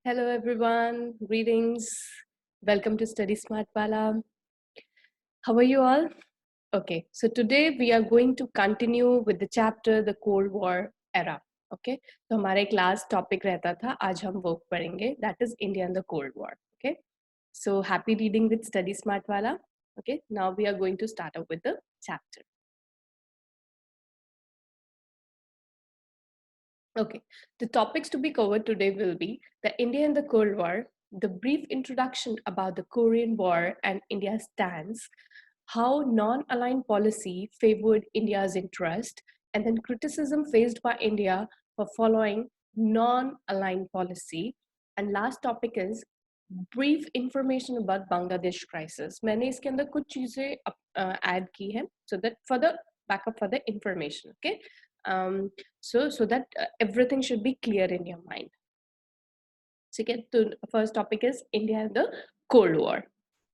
Hello everyone, greetings. Welcome to Study Smart Pala. How are you all? Okay, so today we are going to continue with the chapter The Cold War Era. Okay, तो हमारा एक last topic रहता था, आज हम वो पढ़ेंगे, that is India and the Cold War. Okay, so happy reading with Study Smart Pala. Okay, now we are going to start up with the chapter. Okay, the topics to be covered today will be the India and the Cold War, the brief introduction about the Korean War and India's stance, how non-aligned policy favored India's interest, and then criticism faced by India for following non-aligned policy. And last topic is brief information about Bangladesh crisis. मैंने इसके अंदर कुछ चीजें add की हैं so that for the backup for the information. Okay. So that everything should be clear in your mind. ठीक है, तो first topic is India and the cold war.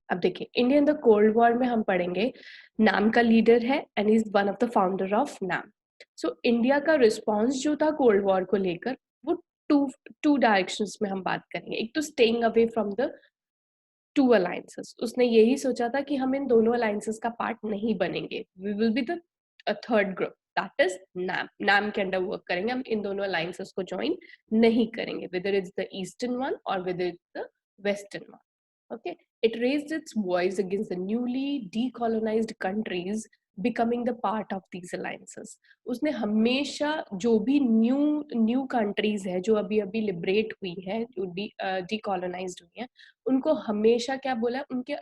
अब देखिए, India and the cold war में हम पढ़ेंगे NAM का leader है and is one of the founder of NAM. So India का रिस्पॉन्स जो था कोल्ड वॉर को लेकर वो टू डायरेक्शंस में हम बात करेंगे. एक तो staying away from the two alliances. उसने यही सोचा था कि हम इन दोनों अलायंसेस का पार्ट नहीं बनेंगे, we will be the third group, that is NAM. NAM के अंडर वर्क करेंगे, हम इन दोनों अलायंसेस को ज्वाइन नहीं करेंगे, whether it's the eastern one or whether it's the western one. Okay, it raised its voice against the newly decolonized countries becoming the part of these alliances. उसने हमेशा जो भी न्यू कंट्रीज है जो अभी अभी लिबरेट हुई है, जो डीकॉलोनाइज्ड हुई है, उनको हमेशा क्या बोला, उनके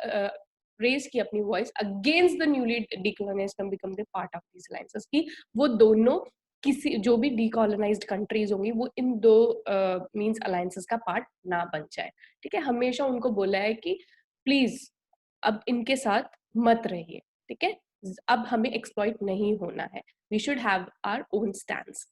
रेज की अपनी voice against the newly decolonised become the part of these alliances, की वो दोनों किसी जो भी डीकॉलोनाइज्ड कंट्रीज होंगी वो इन दो मींस अलायंसेस का पार्ट ना बन जाए. ठीक है, हमेशा उनको बोला है कि प्लीज अब इनके साथ मत रहिए. ठीक है, अब हमें एक्सप्लॉइट नहीं होना है, we should have our own stands.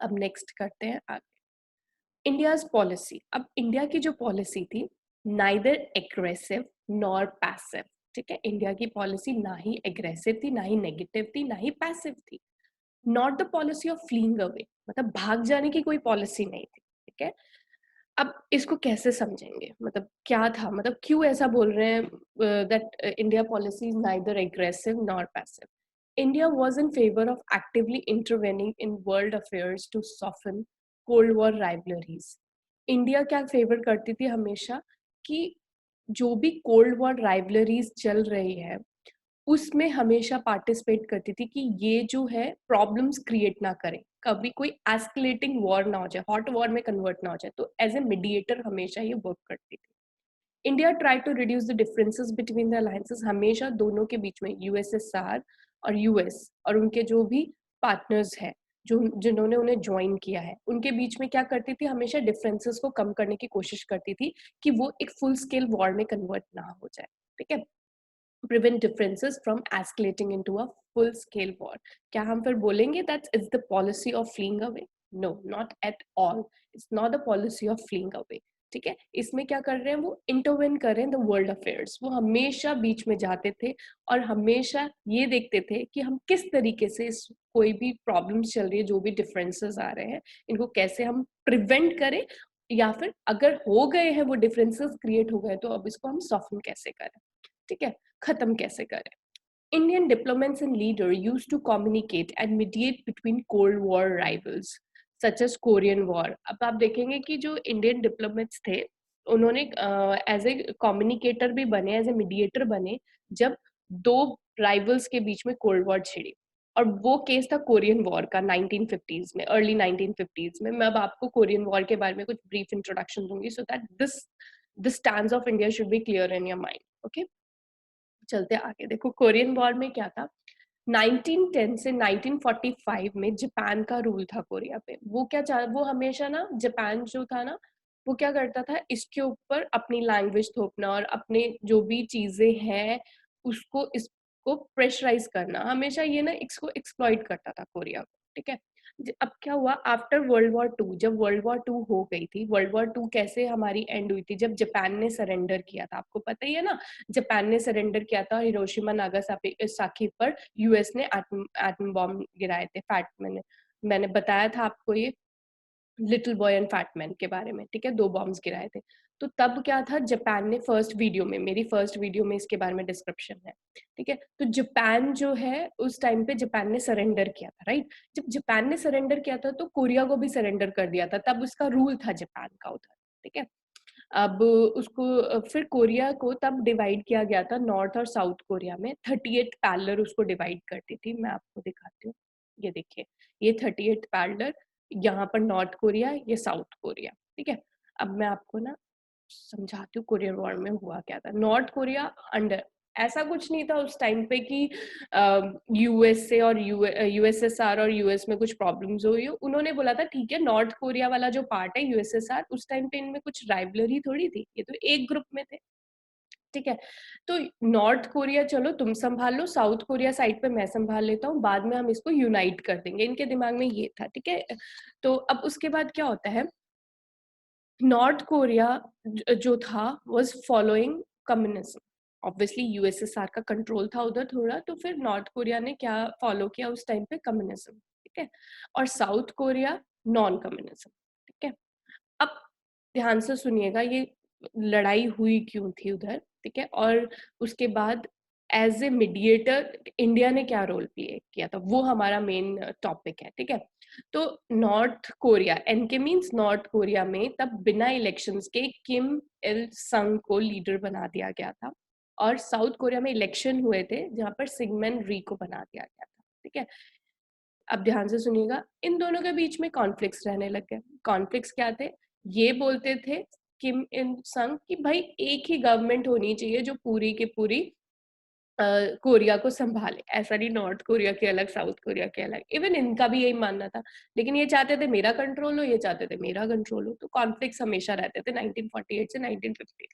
अब नेक्स्ट करते हैं आगे. India's policy. अब इंडिया की जो पॉलिसी थी, नाइदर एग्रेसिव नॉर पैसिव. ठीक है, इंडिया की पॉलिसी ना ही एग्रेसिव थी, ना ही नेगेटिव थी, ना ही पैसिव थी. Not the policy of fleeing away, मतलब भाग जाने की कोई पॉलिसी नहीं थी. ठीक है, अब इसको कैसे समझेंगे, मतलब क्या था, मतलब क्यों ऐसा बोल रहे हैं that India policy is neither aggressive nor passive. India was in favour of actively intervening in world affairs to soften cold war rivalries. India क्या फेवर करती थी हमेशा कि जो भी कोल्ड वॉर राइवलरीज चल रही है उसमें हमेशा पार्टिसिपेट करती थी कि ये जो है प्रॉब्लम्स क्रिएट ना करें, कभी कोई एस्केलेटिंग वॉर ना हो जाए, हॉट वॉर में कन्वर्ट ना हो जाए. तो एज ए मीडिएटर हमेशा ये वर्क करती थी. India try to reduce the differences between the alliances. हमेशा दोनों के बीच में यूएसएसआर और यूएस और उनके जो भी पार्टनर्स हैं जो जिन्होंने उन्हें ज्वाइन किया है, उनके बीच में क्या करती थी, हमेशा डिफरेंसेस को कम करने की कोशिश करती थी कि वो एक फुल स्केल वॉर में कन्वर्ट ना हो जाए. ठीक है, prevent differences from escalating into a full scale war. क्या हम फिर बोलेंगे that it's the policy of fleeing away? No, not at all. It's not the policy of fleeing away. ठीक है, इसमें क्या कर रहे हैं, वो इंटरवेन कर रहे हैं द वर्ल्ड अफेयर्स. वो हमेशा बीच में जाते थे और हमेशा ये देखते थे कि हम किस तरीके से इस कोई भी प्रॉब्लम्स चल रही है, जो भी डिफरेंसेस आ रहे हैं, इनको कैसे हम प्रिवेंट करें, या फिर अगर हो गए हैं वो डिफरेंसेस क्रिएट हो गए तो अब इसको हम सॉफ्टन कैसे करें. ठीक है, खत्म कैसे करें. Indian diplomats and leaders used to communicate and mediate between Cold War rivals, such as Korean War. अब आप देखेंगे कि जो इंडियन डिप्लोमेट्स थे उन्होंने एज ए कम्युनिकेटर भी बने, एज ए मीडिएटर बने जब दो राइवल्स के बीच में कोल्ड वॉर छिड़ी. और वो केस था कोरियन वॉर का 1950s में, अर्ली 1950s में. मैं अब आपको कोरियन वॉर के बारे में कुछ ब्रीफ इंट्रोडक्शन दूंगी so that this stands of India should be clear in your mind. Okay, चलते आगे. देखो, कोरियन वॉर में क्या था, 1910 से 1945 में जापान का रूल था कोरिया पे. वो क्या चाह, वो हमेशा ना जापान जो था ना, वो क्या करता था, इसके ऊपर अपनी लैंग्वेज थोपना और अपने जो भी चीजें हैं उसको इसको प्रेशराइज करना, हमेशा ये ना इसको एक्सप्लॉइट करता था कोरिया को. ठीक है, अब क्या हुआ आफ्टर वर्ल्ड वॉर टू, जब वर्ल्ड वॉर टू हो गई थी, वर्ल्ड वॉर टू कैसे हमारी एंड हुई थी, जब जापान ने सरेंडर किया था. आपको पता ही है ना, जापान ने सरेंडर किया था, हिरोशिमा नागासाकी पर यूएस ने एटम बॉम्ब गिराए थे. फैक्ट मैंने बताया था आपको ये. Little boy and fat man के बारे में, ठीक है, 2 बॉम्ब्स गिराए थे। तो तब क्या था, जापान ने फर्स्ट वीडियो में, मेरी फर्स्ट वीडियो में इसके बारे में डिस्क्रिप्शन है, ठीक है। तो जापान जो है उस टाइम पे जापान ने सरेंडर किया था, राइट। जब जापान ने सरेंडर किया था तो कोरिया को भी सरेंडर कर दिया था, तब उसका रूल था जापान का उधर, ठीक है। अब उसको फिर कोरिया को तब डिवाइड किया गया था नॉर्थ और साउथ कोरिया में, 38 पैरेलल उसको डिवाइड करती थी। मैं आपको दिखाती हूँ, ये देखिए, ये 38 पैरेलल, यहाँ पर नॉर्थ कोरिया, ये साउथ कोरिया, ठीक है। अब मैं आपको ना समझाती हूँ कोरियन वॉर में हुआ क्या था। नॉर्थ कोरिया अंडर, ऐसा कुछ नहीं था उस टाइम पे कि यूएसए और यूएसएसआर और यूएस में कुछ प्रॉब्लम्स हुई। उन्होंने बोला था ठीक है, नॉर्थ कोरिया वाला जो पार्ट है यूएसएसआर, उस टाइम पे इनमें कुछ राइवलरी थोड़ी थी, ये तो एक ग्रुप में थे, ठीक है। तो नॉर्थ कोरिया चलो तुम संभाल लो, साउथ कोरिया साइड पे मैं संभाल लेता हूँ, बाद में हम इसको यूनाइट कर देंगे, इनके दिमाग में ये था, ठीक है। तो अब उसके बाद क्या होता है, नॉर्थ कोरिया जो था was following communism, obviously USSR का कंट्रोल था उधर थोड़ा, तो फिर नॉर्थ कोरिया ने क्या फॉलो किया उस टाइम पे, कम्युनिज्म, ठीक है। और साउथ कोरिया नॉन कम्युनिज्म, ठीक है। अब ध्यान से सुनिएगा, ये लड़ाई हुई क्यों थी उधर, ठीक है। और उसके बाद एज ए मीडिएटर इंडिया ने क्या रोल प्ले किया था, वो हमारा मेन टॉपिक है, ठीक है। तो North Korea, NK means North Korea में तब बिना इलेक्शंस के किम इल संग को लीडर बना दिया गया था, और साउथ कोरिया में इलेक्शन हुए थे जहां पर सिगमेन री को बना दिया गया था, ठीक है। अब ध्यान से सुनिएगा, इन दोनों के बीच में कॉन्फ्लिक्ट्स रहने लग गए। कॉन्फ्लिक्ट्स क्या थे, ये बोलते थे किम इन संग कि भाई एक ही गवर्नमेंट होनी चाहिए जो पूरी की पूरी कोरिया को संभाले, ऐसा नहीं नॉर्थ कोरिया के अलग साउथ कोरिया के अलग, इवन इनका भी यही मानना था। लेकिन ये चाहते थे मेरा कंट्रोल हो, ये चाहते थे मेरा कंट्रोल हो, तो कॉन्फ्लिक्ट्स हमेशा रहते थे 1948 से 1950।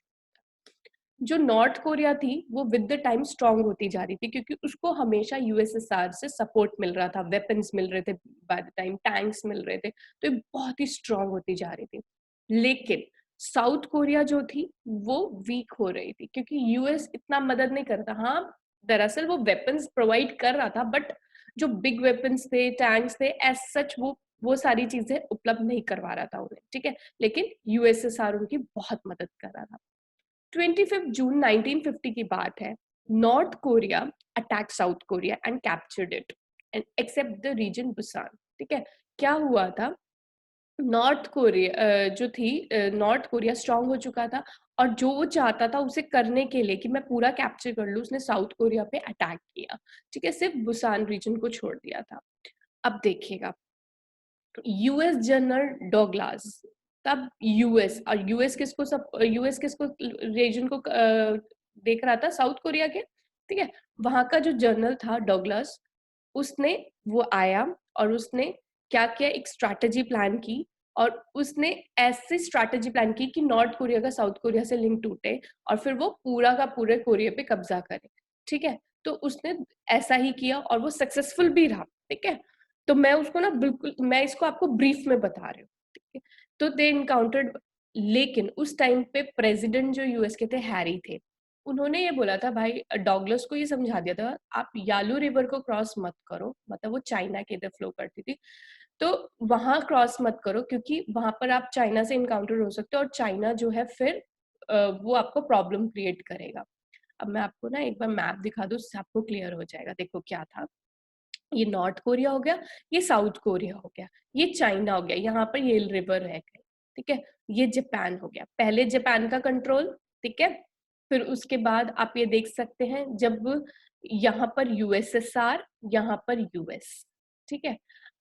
जो नॉर्थ कोरिया थी वो विद द टाइम स्ट्रांग होती जा रही थी, क्योंकि उसको हमेशा यूएसएसआर से सपोर्ट मिल रहा था, वेपन्स मिल रहे थे, बाय द टाइम टैंक्स मिल रहे थे, तो ये बहुत ही स्ट्रांग होती जा रही थी। लेकिन साउथ कोरिया जो थी वो वीक हो रही थी, क्योंकि यूएस इतना मदद नहीं करता। हाँ, दरअसल वो वेपन्स प्रोवाइड कर रहा था, बट जो बिग वेपन्स थे, टैंक्स थे, एज सच वो सारी चीजें उपलब्ध नहीं करवा रहा था उन्हें, ठीक है। लेकिन यूएसएसआर उनकी बहुत मदद कर रहा था। 25 जून 1950 की बात है, North Korea attack South Korea and captured it and except the region Busan, ठीक है। क्या हुआ था, नॉर्थ कोरिया जो थी, नॉर्थ कोरिया स्ट्रांग हो चुका था, और जो वो चाहता था उसे करने के लिए कि मैं पूरा कैप्चर कर लूं, उसने साउथ कोरिया पे अटैक किया, ठीक है, सिर्फ बुसान रीजन को छोड़ दिया था। अब देखिएगा, यूएस जनरल डॉगलास, तब यूएस, और यूएस किसको रीजन को देख रहा था, साउथ कोरिया के, ठीक है। वहां का जो जनरल था डॉगलास, उसने वो आया और उसने क्या किया, एक स्ट्रैटेजी प्लान की, और उसने ऐसी स्ट्रैटेजी प्लान की कि नॉर्थ कोरिया का साउथ कोरिया से लिंक टूटे और फिर वो पूरा का पूरे कोरिया पे कब्जा करे, ठीक है। तो उसने ऐसा ही किया और वो सक्सेसफुल भी रहा, ठीक है। तो मैं उसको ना बिल्कुल, मैं इसको आपको ब्रीफ में बता रही हूँ, ठीक है। तो दे इनकाउंटर्ड, लेकिन उस टाइम पे प्रेसिडेंट जो यूएस के थे, हैरी थे, उन्होंने ये बोला था, भाई डॉगलस को ये समझा दिया था, आप यालू रिवर को क्रॉस मत करो, मतलब वो चाइना के इधर फ्लो करती थी, तो वहां क्रॉस मत करो, क्योंकि वहां पर आप चाइना से इनकाउंटर हो सकते हो, और चाइना जो है फिर वो आपको प्रॉब्लम क्रिएट करेगा। अब मैं आपको ना एक बार मैप दिखा दूं, उससे आपको क्लियर हो जाएगा। देखो क्या था, ये नॉर्थ कोरिया हो गया, ये साउथ कोरिया हो गया, ये चाइना हो गया, यहाँ पर ये रिवर रह गई, ठीक है। ये जापान हो गया, पहले जापान का कंट्रोल, ठीक है। फिर उसके बाद आप ये देख सकते हैं, जब यहाँ पर यूएसएसआर, यहाँ पर यूएस, ठीक है।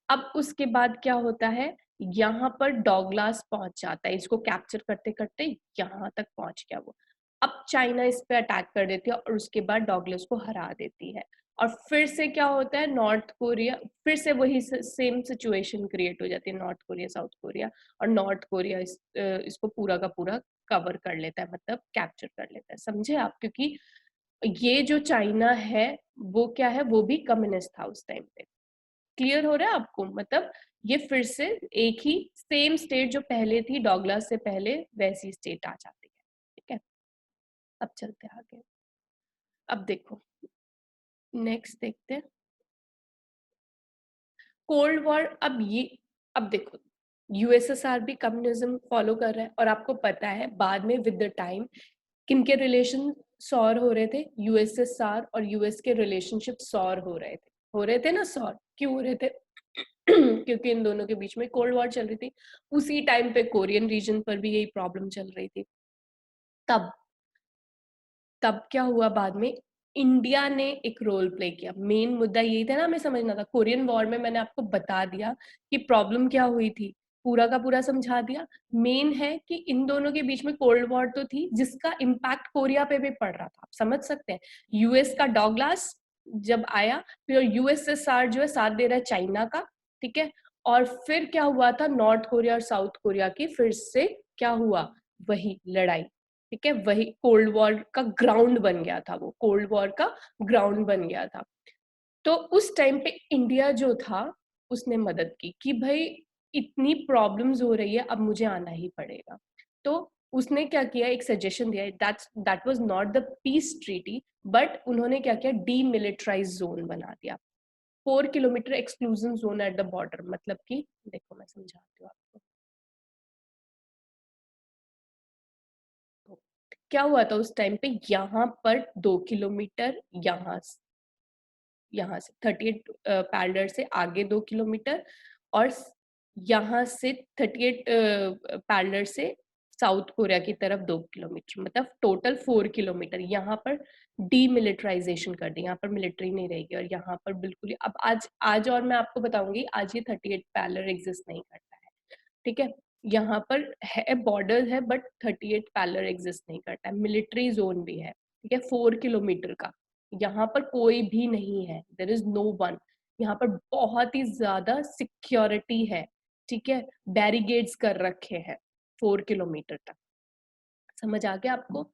अब उसके बाद क्या होता है, यहाँ पर डॉगलास पहुंच जाता है, इसको कैप्चर करते करते यहाँ तक पहुंच गया वो। अब चाइना इस पे अटैक कर देती है और उसके बाद डॉगलास को हरा देती है, और फिर से क्या होता है, नॉर्थ कोरिया, फिर से वही सेम सिचुएशन क्रिएट हो जाती है, नॉर्थ कोरिया साउथ कोरिया, और नॉर्थ कोरिया इसको पूरा का पूरा कवर कर लेता है, मतलब कैप्चर कर लेता है, समझे आप। क्योंकि ये जो चाइना है वो क्या है, वो भी कम्युनिस्ट था उस टाइम पे। क्लियर हो रहा है आपको, मतलब ये फिर से एक ही सेम स्टेट जो पहले थी डॉगलास से पहले, वैसी स्टेट आ जाती है, ठीक है। अब चलते हैं आगे। अब देखो, नेक्स्ट देखते हैं कोल्ड वॉर। अब देखो, यूएसएसआर भी कम्युनिज्म फॉलो कर रहा है, और आपको पता है बाद में विद द टाइम किनके रिलेशन सौर हो रहे थे, यूएसएसआर और यूएस के रिलेशनशिप सौर हो रहे थे ना सौर, क्यों हो रहे थे? क्योंकि इन दोनों के बीच में कोल्ड वॉर चल रही थी। उसी टाइम पे कोरियन रीजन पर भी यही प्रॉब्लम चल रही थी। तब तब क्या हुआ बाद में, इंडिया ने एक रोल प्ले किया। मेन मुद्दा यही था ना, हमें समझना था। कोरियन वॉर में मैंने आपको बता दिया कि प्रॉब्लम क्या हुई थी, पूरा का पूरा समझा दिया। मेन है कि इन दोनों के बीच में कोल्ड वॉर तो थी, जिसका इम्पैक्ट कोरिया पे भी पड़ रहा था। आप समझ सकते हैं, यूएस का डॉगलास जब आया, फिर यूएसएसआर जो है साथ दे रहा है चाइना का, ठीक है। और फिर क्या हुआ था, नॉर्थ कोरिया और साउथ कोरिया की फिर से क्या हुआ, वही लड़ाई, ठीक है। वही कोल्ड वॉर का ग्राउंड बन गया था, वो कोल्ड वॉर का ग्राउंड बन गया था। तो उस टाइम पे इंडिया जो था उसने मदद की कि भाई इतनी प्रॉब्लम्स हो रही है, अब मुझे आना ही पड़ेगा। तो उसने क्या किया, एक सजेशन दिया, that was not the peace treaty, but उन्होंने क्या किया, डीमिलिटराइज जोन बना दिया, 4 kilometre exclusion zone at the border. मतलब कि देखो मैं समझाती हूँ आपको। तो क्या हुआ था उस टाइम पे, यहाँ पर 2 किलोमीटर, यहाँ से 38 पैरेलल से आगे 2 किलोमीटर, और यहाँ से 38 पैरेलल से साउथ कोरिया की तरफ 2 किलोमीटर, मतलब टोटल 4 किलोमीटर। यहाँ पर डीमिलिटराइजेशन कर दी, यहाँ पर मिलिट्री नहीं रहेगी, और यहाँ पर बिल्कुल अब आज आज और मैं आपको बताऊंगी, आज ये 38 पैरेलल एग्जिस्ट नहीं करता है, ठीक है। यहाँ पर है, बॉर्डर है, बट 38 पैरेलल एग्जिस्ट नहीं करता है, मिलिट्री जोन भी है, ठीक है, 4 किलोमीटर का। यहाँ पर कोई भी नहीं है, देर इज नो वन। यहाँ पर बहुत ही ज्यादा सिक्योरिटी है, ठीक है, बैरिगेड्स कर रखे हैं 4 किलोमीटर तक। समझ आ गया आपको?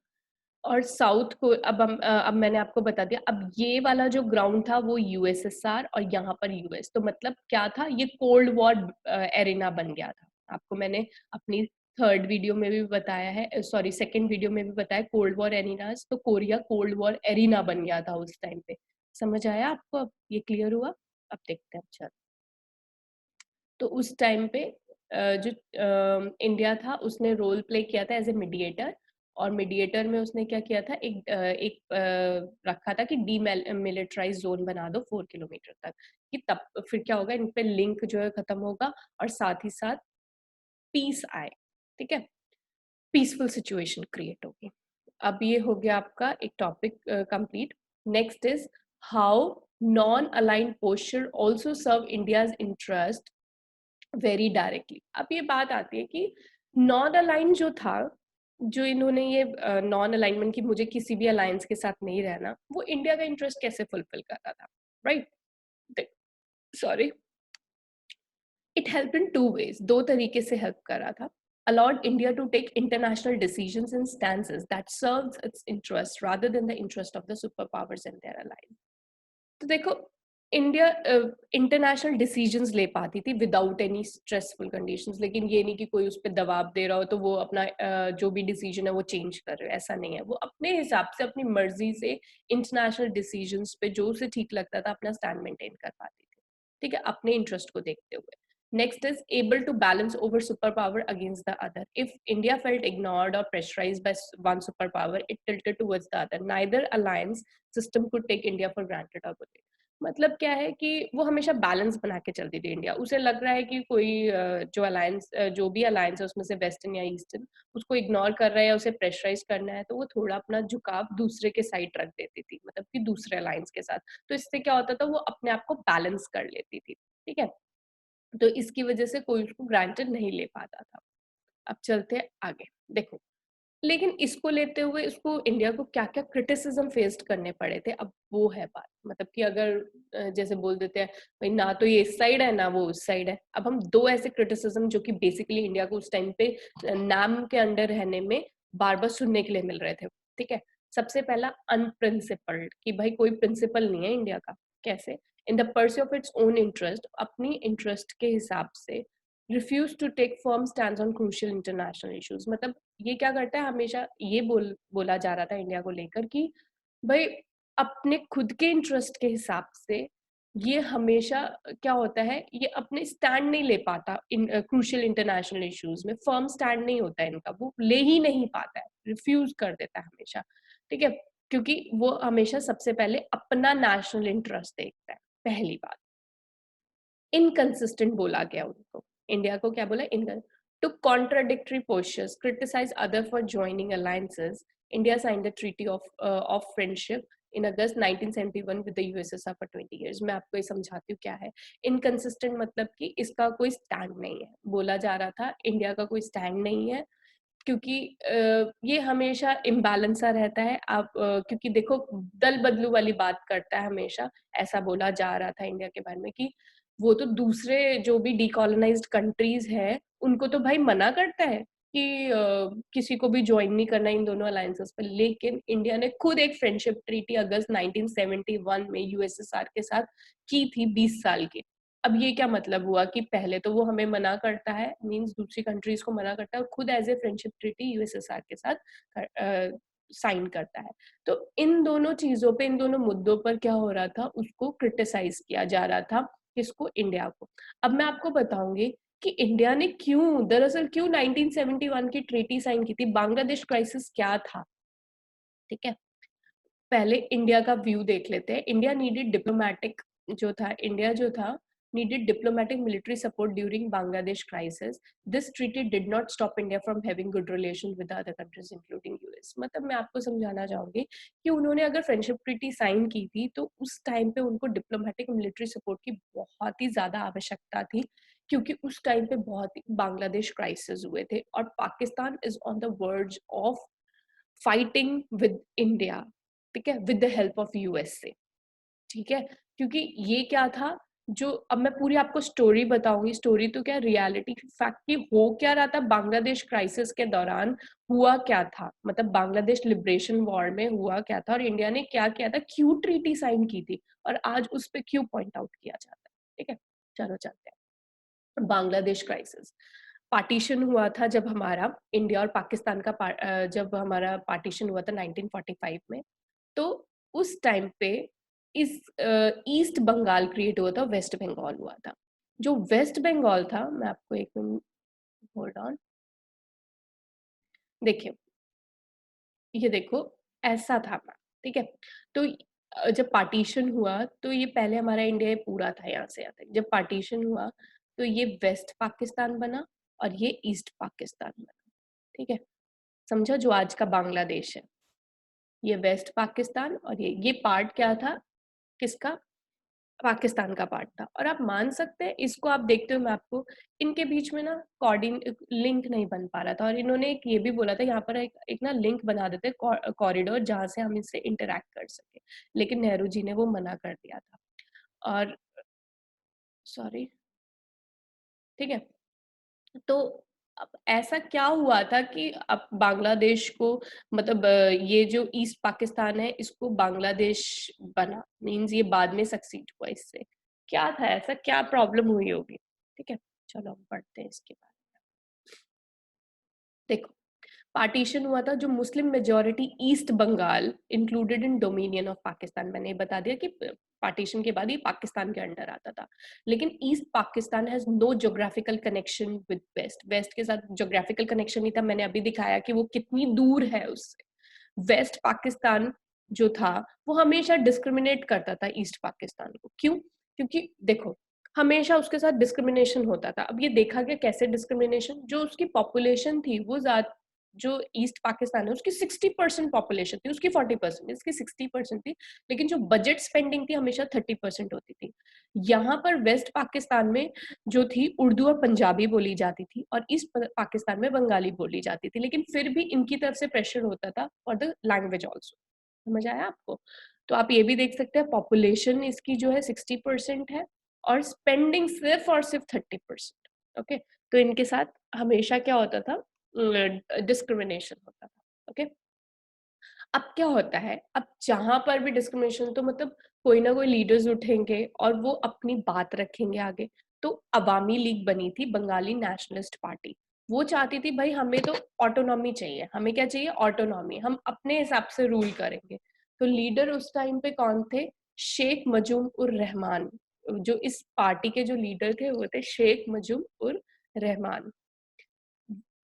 और साउथ को अब मैंने आपको बता दिया। अब ये वाला जो ग्राउंड था वो यूएसएसआर, और यहाँ पर यूएस, तो मतलब क्या था, ये कोल्ड वॉर एरिना बन गया था। आपको मैंने अपनी थर्ड वीडियो में भी बताया है, सॉरी सेकंड वीडियो में भी बताया, कोल्ड वॉर एरिनास, तो कोरिया कोल्ड वॉर एरिना बन गया था उस टाइम पे। समझ आया आपको? अब ये क्लियर हुआ? अब देखते हैं। अच्छा, तो उस टाइम पे जो इंडिया था उसने रोल प्ले किया था एज ए मीडिएटर, और मीडिएटर में उसने क्या किया था, रखा था कि डीमिलिटराइज जोन बना दो 4 किलोमीटर तक, कि तब फिर क्या होगा, इन पे लिंक जो है खत्म होगा, और साथ ही साथ पीस आए, ठीक है, पीसफुल सिचुएशन क्रिएट होगी। अब ये हो गया आपका एक topic complete. Next is how non aligned posture also serve India's interest very directly. अब ये बात आती है कि नॉन अलाइन जो था, जो इन्होंने ये नॉन अलाइनमेंट की मुझे किसी भी अलायंस के साथ नहीं रहना, वो इंडिया का इंटरेस्ट कैसे फुलफिल कर रहा था, right? Sorry, it help in two ways, दो तरीके से हेल्प कर रहा था। allowed India to take international decisions and stances that serves its interest rather than the interest of the superpowers and their allies। तो देखो, इंडिया इंटरनेशनल डिसीजंस ले पाती थी विदाउट एनी स्ट्रेसफुल कंडीशंस, लेकिन ये नहीं कि कोई उस पर दबाव दे रहा हो तो वो अपना जो भी डिसीजन है वो चेंज कर रहे हो, ऐसा नहीं है। वो अपने हिसाब से अपनी मर्जी से इंटरनेशनल डिसीजंस पे जो उसे ठीक लगता था अपना स्टैंड मेंटेन कर पाती थी, ठीक है, अपने इंटरेस्ट को देखते हुए। Next is able to balance over superpower against the other. If India felt ignored or pressurized by one superpower, it tilted towards the other. Neither alliance system could take India for granted or bully। मतलब क्या है कि वो हमेशा balance बना के चलती थी इंडिया। उसे लग रहा है कि कोई जो अलायंस, जो भी अलायंस है उसमें से वेस्टर्न या ईस्टर्न, उसको इग्नोर कर रहा है या उसे प्रेशराइज करना है, तो वो थोड़ा अपना झुकाव दूसरे के साइड रख देती थी, मतलब कि दूसरे अलायंस के साथ। तो इससे क्या होता था, वो अपने आप को बैलेंस कर लेती थी, ठीक है। तो इसकी वजह से कोई उसको ग्रांटेड नहीं ले पाता था। अब चलते हैं आगे। देखो, लेकिन इसको लेते हुए इसको इंडिया को क्या-क्या क्रिटिसिज्म फेस्ड करने पड़े थे, अब वो है बात। मतलब कि अगर जैसे बोल देते हैं भाई ना तो ये इस साइड है ना वो उस साइड है। अब हम दो ऐसे क्रिटिसिज्म जो कि बेसिकली इंडिया को उस टाइम पे नाम के अंडर रहने में बार-बार सुनने के लिए मिल रहे थे, ठीक है। सबसे पहला अनप्रिंसिपल्ड, कि भाई कोई प्रिंसिपल नहीं है इंडिया का। कैसे? In the pursue of its own interest, अपनी इंटरेस्ट के हिसाब से refuse to take firm stand on crucial international issues. मतलब ये क्या करता है, हमेशा ये बोला जा रहा था इंडिया को लेकर कि भाई अपने खुद के इंटरेस्ट के हिसाब से ये हमेशा क्या होता है, ये अपने स्टैंड नहीं ले पाता इन क्रूशियल इंटरनेशनल इश्यूज में, फर्म स्टैंड नहीं होता है इनका, वो ले ही नहीं पाता है, रिफ्यूज कर देता है हमेशा, ठीक है, क्योंकि वो हमेशा सबसे पहले अपना नेशनल इंटरेस्ट देखता है, पहली बात। इनकंसिस्टेंट बोला गया उनको, इंडिया को क्या बोला, इनकन to contradictory postures, criticise other for joining alliances, India signed the treaty of friendship in August 1971 with the USSR for 20 years. मैं आपको ये समझाती हूँ क्या है इनकंसिस्टेंट, मतलब कि इसका कोई स्टैंड नहीं है, बोला जा रहा था इंडिया का कोई स्टैंड नहीं है, क्योंकि ये हमेशा इम्बैलेंस सा रहता है। आप क्योंकि देखो दल बदलू वाली बात करता है हमेशा, ऐसा बोला जा रहा था इंडिया के बारे में कि वो तो दूसरे जो भी डीकोलोनाइज्ड कंट्रीज है उनको तो भाई मना करता है कि किसी को भी ज्वाइन नहीं करना इन दोनों अलायंसेस पर, लेकिन इंडिया ने खुद एक फ्रेंडशिप ट्रीटी अगस्त 1971 में यूएसएसआर के साथ की थी 20 साल की। अब ये क्या मतलब हुआ कि पहले तो वो हमें मना करता है, मींस दूसरी कंट्रीज को मना करता है, और खुद as a friendship treaty USSR के साथ साइन करता है। तो इन दोनों चीजों पे, इन दोनों मुद्दों पर क्या हो रहा था, उसको क्रिटिसाइज किया जा रहा था, किसको, इंडिया को। अब मैं आपको बताऊंगी कि इंडिया ने क्यों, दरअसल क्यों 1971 की ट्रीटी साइन की थी, बांग्लादेश क्राइसिस क्या था, ठीक है। पहले इंडिया का व्यू देख लेते हैं। इंडिया नीडेड डिप्लोमेटिक, जो था इंडिया जो था needed diplomatic military support during Bangladesh crisis. This treaty did not stop India from having good relations with the other countries including US. मतलब मैं आपको समझाना चाहूंगी कि उन्होंने अगर फ्रेंडशिप ट्रीटी साइन की थी तो उस टाइम पे उनको डिप्लोमेटिक मिलिट्री सपोर्ट की बहुत ही ज्यादा आवश्यकता थी, क्योंकि उस टाइम पे बहुत ही बांग्लादेश क्राइसिस हुए थे और Pakistan is on the verge of fighting with India, ठीक है, with the help of USA, ठीक है। क्योंकि ये क्या था, जो अब मैं पूरी आपको स्टोरी बताऊंगी, स्टोरी तो क्या, रियलिटी फैक्ट की हो क्या रहा था बांग्लादेश क्राइसिस के दौरान, हुआ क्या था, मतलब बांग्लादेश लिबरेशन वॉर में हुआ क्या था और इंडिया ने क्या किया था, क्यों ट्रीटी साइन की थी और आज उस पर क्यों पॉइंट आउट किया जाता है, ठीक है। चलो चलते हैं। बांग्लादेश क्राइसिस, पार्टीशन हुआ था जब हमारा इंडिया और पाकिस्तान का जब हमारा पार्टीशन हुआ था 1945 में, तो उस टाइम पे इस ईस्ट बंगाल क्रिएट हुआ था, वेस्ट बंगाल हुआ था। जो वेस्ट बंगाल था, मैं आपको एक मिनट, होल्ड ऑन, देखिए, ये देखो, ऐसा था, ठीक है। तो जब पार्टीशन हुआ तो ये पहले हमारा इंडिया पूरा था यहाँ से यहाँ तक, जब पार्टीशन हुआ तो ये वेस्ट पाकिस्तान बना और ये ईस्ट पाकिस्तान बना, ठीक है। समझा, जो आज का बांग्लादेश है, ये वेस्ट पाकिस्तान और ये पार्ट क्या था, किसका, पाकिस्तान का पार्ट था। और आप मान सकते हैं, इसको आप देखते हो, मैं आपको, इनके बीच में ना कोऑर्डिन लिंक नहीं बन पा रहा था, और इन्होंने एक ये भी बोला था यहाँ पर एक ना लिंक बना देते कॉरिडोर जहां से हम इससे इंटरेक्ट कर सके, लेकिन नेहरू जी ने वो मना कर दिया था। और सॉरी, ठीक है। तो अब ऐसा क्या हुआ था कि अब बांग्लादेश को, मतलब ये जो ईस्ट पाकिस्तान है इसको बांग्लादेश बना, मींस ये बाद में सक्सीड हुआ, इससे क्या था, ऐसा क्या प्रॉब्लम हुई होगी, ठीक है। चलो हम पढ़ते हैं इसके बाद। देखो, पार्टीशन हुआ था, जो Muslim majority East Bengal included in dominion of Pakistan, मैंने बता दिया कि पार्टीशन के बाद ही पाकिस्तान के अंडर आता था, लेकिन East Pakistan has no geographical connection with west, west के साथ ज्योग्राफिकल कनेक्शन नहीं था, मैंने अभी दिखाया कि वो कितनी दूर है उससे। वेस्ट पाकिस्तान जो था वो हमेशा डिस्क्रिमिनेट करता था ईस्ट पाकिस्तान को, क्यों, क्योंकि देखो हमेशा उसके साथ डिस्क्रिमिनेशन होता था। अब ये देखा गया कैसे डिस्क्रिमिनेशन, जो उसकी पॉपुलेशन थी वो जो ईस्ट पाकिस्तान है उसकी 60% पॉपुलेशन थी, उसकी 40%, इसकी 60% थी, लेकिन जो बजट स्पेंडिंग थी हमेशा 30% होती थी। यहाँ पर वेस्ट पाकिस्तान में जो थी उर्दू और पंजाबी बोली जाती थी, और ईस्ट पाकिस्तान में बंगाली बोली जाती थी, लेकिन फिर भी इनकी तरफ से प्रेशर होता था फॉर द लैंग्वेज ऑल्सो। समझ आया आपको? तो आप ये भी देख सकते हैं, पॉपुलेशन इसकी जो है 60% है और स्पेंडिंग सिर्फ और सिर्फ 30%। ओके, तो इनके साथ हमेशा क्या होता था, डिस्क्रिमिनेशन होता था। ओके, अब क्या होता है, अब जहां पर भी डिस्क्रिमिनेशन, तो मतलब कोई ना कोई लीडर्स उठेंगे और वो अपनी बात रखेंगे आगे। तो अवामी लीग बनी थी, बंगाली नेशनलिस्ट पार्टी, वो चाहती थी भाई हमें तो ऑटोनॉमी चाहिए, हमें क्या चाहिए, ऑटोनॉमी, हम अपने हिसाब से रूल करेंगे। तो लीडर उस टाइम पे कौन थे, शेख मुजीबुर रहमान, जो इस पार्टी के जो लीडर थे वो थे शेख मुजीबुर रहमान।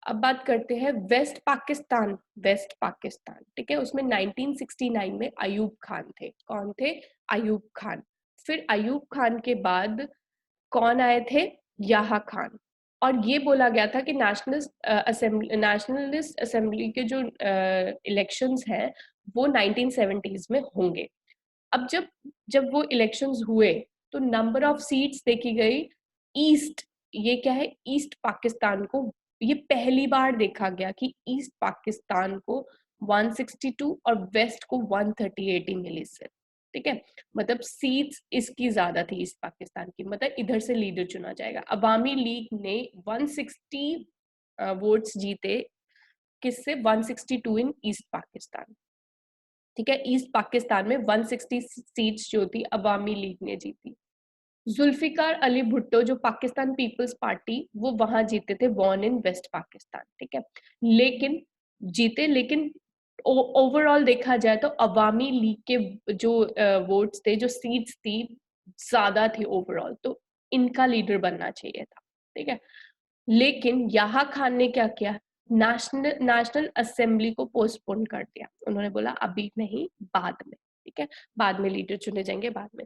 अब बात करते हैं वेस्ट पाकिस्तान। वेस्ट पाकिस्तान, ठीक है, उसमें 1969 में अयूब खान थे। कौन थे? अयूब खान। फिर अयूब खान के बाद कौन आए थे? याहा खान। और ये बोला गया था कि नेशनलिस्ट असेंबली के जो इलेक्शंस हैं वो 1970s में होंगे। अब जब जब वो इलेक्शंस हुए तो नंबर ऑफ सीट्स देखी गई ईस्ट, ये क्या है, ईस्ट पाकिस्तान को, ये पहली बार देखा गया कि ईस्ट पाकिस्तान को 162 और वेस्ट को 138 मिली सिर्फ, ठीक है। मतलब सीट्स इसकी ज्यादा थी ईस्ट पाकिस्तान की, मतलब इधर से लीडर चुना जाएगा। अवामी लीग ने 160 वोट्स जीते, किससे? 162 इन ईस्ट पाकिस्तान, ठीक है। ईस्ट पाकिस्तान में 160 सीट्स जो थी अवामी लीग ने जीती। जुल्फिकार अली भुट्टो जो पाकिस्तान पीपल्स पार्टी, वो वहां जीते थे, बॉर्न इन वेस्ट पाकिस्तान, ठीक है। लेकिन जीते, लेकिन ओवरऑल देखा जाए तो अवामी लीग के जो वोट्स थे, जो सीट्स थी, ज्यादा थी ओवरऑल, तो इनका लीडर बनना चाहिए था, ठीक है। लेकिन याहा खान ने क्या किया? नेशनल असेंबली को पोस्टपोन कर दिया। उन्होंने बोला अभी नहीं, बाद में, ठीक है, बाद में लीडर चुने जाएंगे, बाद में।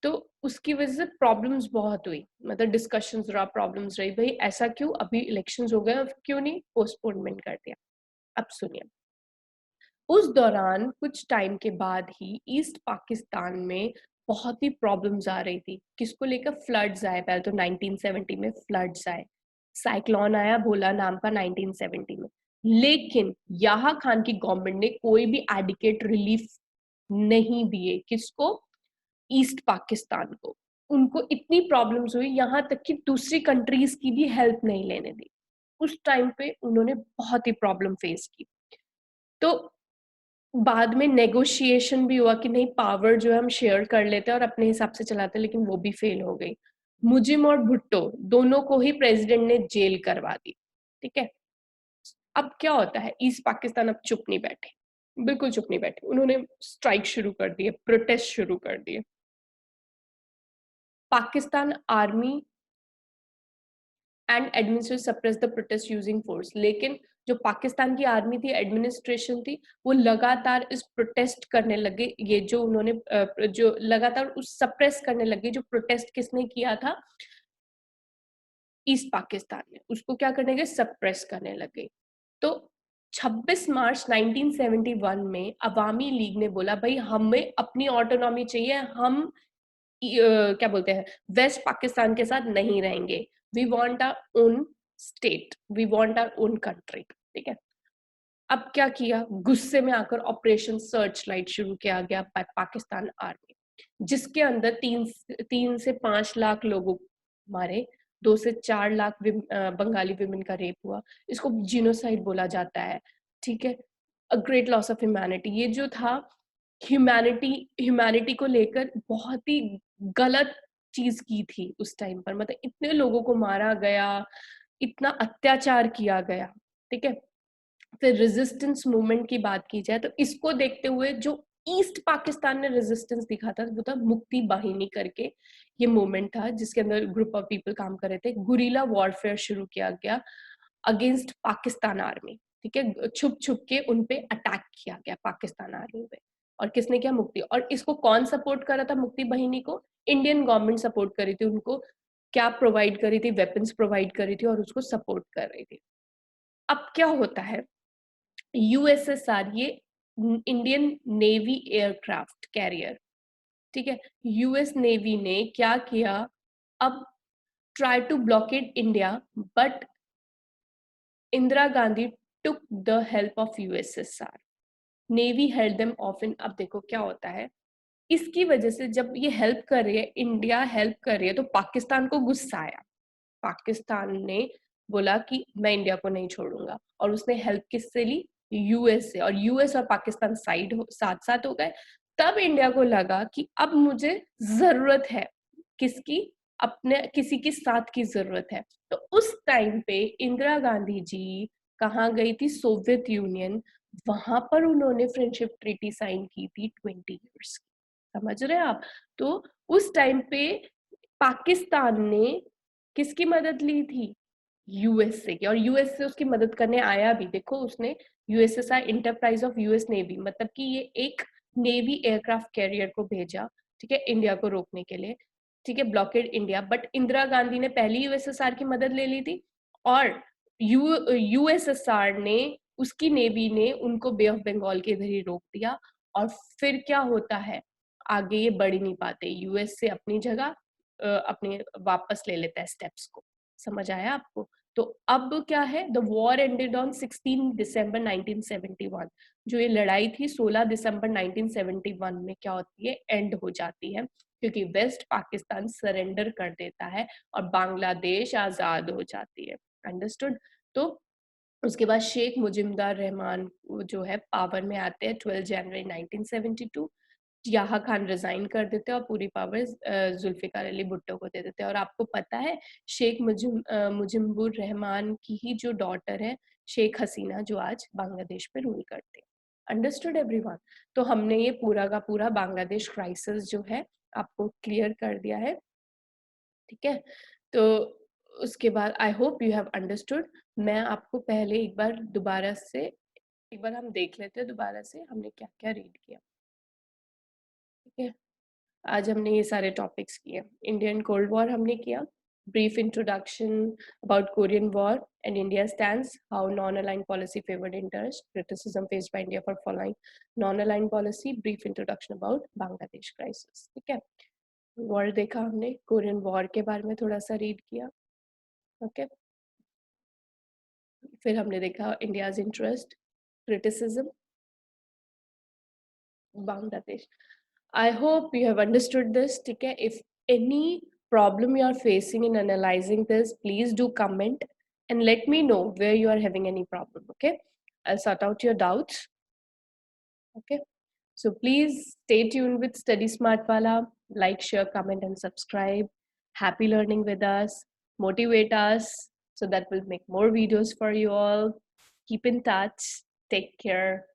तो उसकी वजह से प्रॉब्लम्स बहुत हुई, मतलब डिस्कशंस रहा, प्रॉब्लम्स रही, भाई ऐसा क्यों, अभी इलेक्शंस हो गए, अब क्यों नहीं पोस्टपोनमेंट कर दिया। अब सुनिए, उस दौरान कुछ टाइम के बाद ही ईस्ट पाकिस्तान में बहुत ही प्रॉब्लम्स आ रही थी। किसको लेकर? फ्लड्स आए, पहले तो 1970 में फ्लड्स आए, साइक्लोन आया भोला नाम का 1970 में। लेकिन याहा खान की गवर्नमेंट ने कोई भी एडिकेट रिलीफ नहीं दिए। किसको? ईस्ट पाकिस्तान को। उनको इतनी प्रॉब्लम्स हुई, यहाँ तक कि दूसरी कंट्रीज की भी हेल्प नहीं लेने दी। उस टाइम पे उन्होंने बहुत ही प्रॉब्लम फेस की। तो बाद में नेगोशिएशन भी हुआ कि नहीं, पावर जो है हम शेयर कर लेते हैं और अपने हिसाब से चलाते हैं, लेकिन वो भी फेल हो गई। मुजिब और भुट्टो दोनों को ही प्रेसिडेंट ने जेल करवा दी, ठीक है। अब क्या होता है, ईस्ट पाकिस्तान अब चुप नहीं बैठे, बिल्कुल चुप नहीं बैठे, उन्होंने स्ट्राइक शुरू कर दिए, प्रोटेस्ट शुरू कर दिए। Pakistan army and administration suppress the protest using force. लेकिन जो पाकिस्तान की आर्मी थी, एडमिनिस्ट्रेशन थी, वो लगातार इस प्रोटेस्ट करने लगे, ये जो उन्होंने जो लगातार उस सप्रेस करने लगे। जो प्रोटेस्ट किसने किया था? ईस्ट पाकिस्तान ने, उसको क्या करने लगे? सप्रेस करने लगे। तो 26 मार्च 1971 में अवामी लीग ने बोला भाई हमें अपनी ऑटोनॉमी चाहिए, हम क्या बोलते हैं, वेस्ट पाकिस्तान के साथ नहीं रहेंगे। We want our own state, we want our own country, ठीक है। अब क्या किया? गुस्से में आकर ऑपरेशन सर्च लाइट शुरू किया गया पाकिस्तान आर्मी, जिसके अंदर 3 से 5 लाख लोगों मारे, 2 से 4 लाख बंगाली विमेन का रेप हुआ। इसको जीनोसाइड बोला जाता है, ठीक है, a great loss of humanity. ये जो था, ह्यूमैनिटी ह्यूमैनिटी को लेकर बहुत ही गलत चीज की थी उस टाइम पर, मतलब इतने लोगों को मारा गया, इतना अत्याचार किया गया, ठीक है। फिर रेजिस्टेंस मूवमेंट की बात की जाए तो इसको देखते हुए जो ईस्ट पाकिस्तान ने रेजिस्टेंस दिखा था वो था मुक्ति बाहिनी करके, ये मूवमेंट था जिसके अंदर ग्रुप ऑफ पीपल काम कर रहे थे। गुरिल्ला वॉरफेयर शुरू किया गया अगेंस्ट पाकिस्तान आर्मी, ठीक है, छुप छुप के उन पे अटैक किया गया पाकिस्तान आर्मी पे। और किसने किया? मुक्ति। और इसको कौन सपोर्ट कर रहा था? मुक्ति बाहिनी को इंडियन गवर्नमेंट सपोर्ट कर रही थी, उनको क्या प्रोवाइड कर रही थी? वेपन्स प्रोवाइड कर रही थी और उसको सपोर्ट कर रही थी। अब क्या होता है, यूएसएसआर, ये इंडियन नेवी एयरक्राफ्ट कैरियर, ठीक है, यूएस नेवी ने क्या किया? अब try to blockade India, but Indira Gandhi took the help of USSR, navy held them off in. अब देखो क्या होता है, इसकी वजह से जब ये हेल्प कर रही है, इंडिया हेल्प कर रही है, तो पाकिस्तान को गुस्सा आया। पाकिस्तान ने बोला कि मैं इंडिया को नहीं छोड़ूंगा, और उसने हेल्प किससे ली? यूएस से। और यूएस और पाकिस्तान साथ साथ हो गए। तब इंडिया को लगा कि अब मुझे जरूरत है किसकी? अपने किसी के साथ की जरूरत है। तो उस टाइम पे इंदिरा गांधी जी कहाँ गई थी? Soviet union. वहां पर उन्होंने फ्रेंडशिप ट्रीटी साइन की थी 20 ईयर्स की, समझ रहे हैं आप? तो उस टाइम पे पाकिस्तान ने किसकी मदद ली थी? यूएसए की, और यूएसए उसकी मदद करने आया भी। देखो उसने USSR enterprise of US navy, मतलब कि ये एक नेवी एयरक्राफ्ट कैरियर को भेजा, ठीक है, इंडिया को रोकने के लिए, ठीक है, blockade India. But Indira Gandhi ने पहली यूएसएसआर की मदद ले ली थी, और यूएसएसआर ने, उसकी नेवी ने उनको बे ऑफ बंगाल के इधर ही रोक दिया। और फिर क्या होता है, आगे ये बढ़ ही नहीं पाते, यूएस से अपनी जगह अपने वापस ले लेता है स्टेप्स को। समझ आया आपको? तो अब क्या है, द वॉर एंडेड ऑन 16 दिसंबर 1971। जो ये लड़ाई थी 16 दिसंबर 1971 में क्या होती है, एंड हो जाती है, क्योंकि वेस्ट पाकिस्तान सरेंडर कर देता है और बांग्लादेश आजाद हो जाती है। अंडरस्टूड? तो उसके बाद शेख मुजिबुर रहमान जो है पावर में आते हैं 12 जनवरी 1972। याहा खान रिजाइन कर देते हैं और पूरी पावर जुल्फिकार अली भुट्टो को दे देते हैं। और आपको पता है शेख मुजिबुर रहमान की ही जो डॉटर है शेख हसीना, जो आज बांग्लादेश पे रूल करते हैं। Understood everyone? तो हमने ये पूरा का पूरा बांग्लादेश क्राइसिस जो है आपको क्लियर कर दिया है, ठीक है? तो उसके बाद I hope you have understood. मैं आपको पहले एक बार दोबारा से, एक बार हम देख लेते हैं दोबारा से हमने क्या क्या रीड किया, ठीक है? आज हमने ये सारे टॉपिक्स किए। इंडियन कोल्ड वॉर हमने किया, brief introduction about Korean war and India stands, how non align policy favoured interest, criticism faced by India for following non align policy, brief introduction about Bangladesh crisis, ठीक है? War देखा हमने, Korean war के बारे में थोड़ा सा रीड किया, ओके? फिर हमने देखा India's interest, criticism, Bangladesh. I hope you have understood this. Okay, if any problem you are facing in analyzing this, please do comment and let me know where you are having any problem. Okay, I'll sort out your doubts. Okay, so please stay tuned with Study Smart Wala. Like, share, comment, and subscribe. Happy learning with us. Motivate us so that we'll make more videos for you all. Keep in touch. Take care.